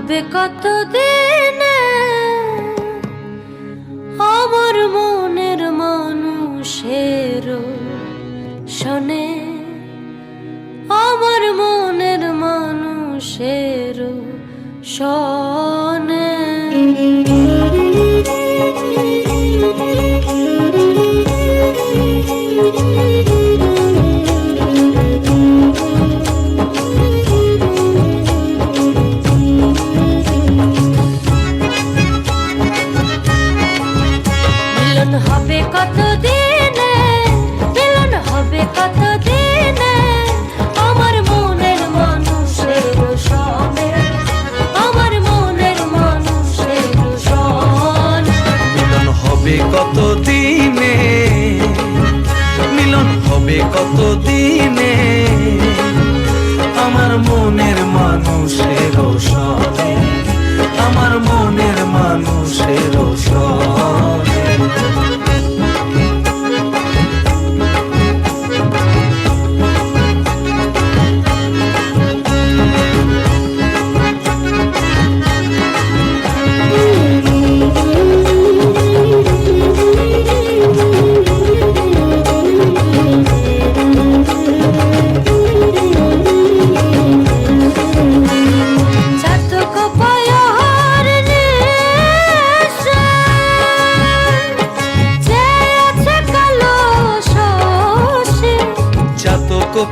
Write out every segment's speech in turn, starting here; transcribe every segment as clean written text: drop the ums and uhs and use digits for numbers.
হবে কতদিনে আমার মনের মানুষের শোনে, আমার মনের মানুষের শোনে। মিলন হবে কতদিনে, মিলন হবে কতদিনে আমার মনের মানুষের শোনে, আমার মনের মানুষের শোনে। মিলন হবে কতদিনে, মিলন হবে কতদিনে আমার মনের মানুষের শোনে, আমার মনের মানুষের শোনে।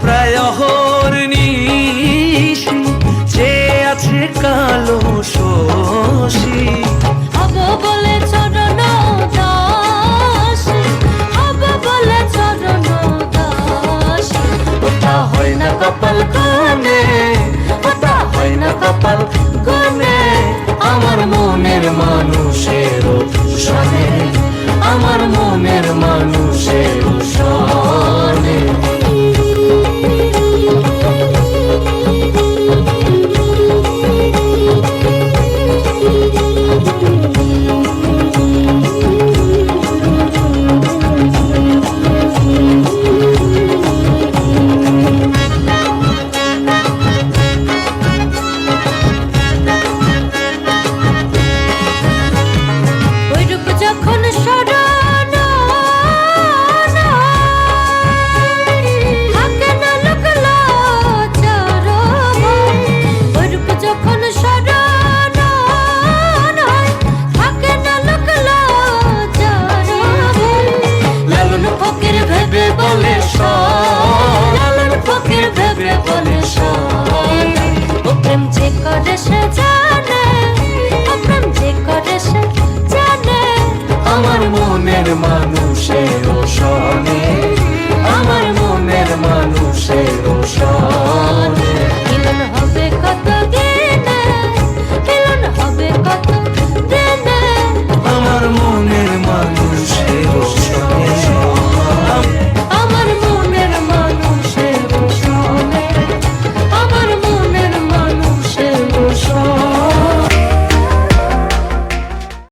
প্রায় অহর্নিশি চেয়ে আছে কালো শশী, হব বলে চরণ দাসী, হব বলে চরণ দাসী। ওটা হয় না কপাল গনে, ওটা হয় না কপাল গনে আমার মনের মানুষের শোনে, আমার মনের মানুষের শোনে। আমার মনের মানুষের শোনে,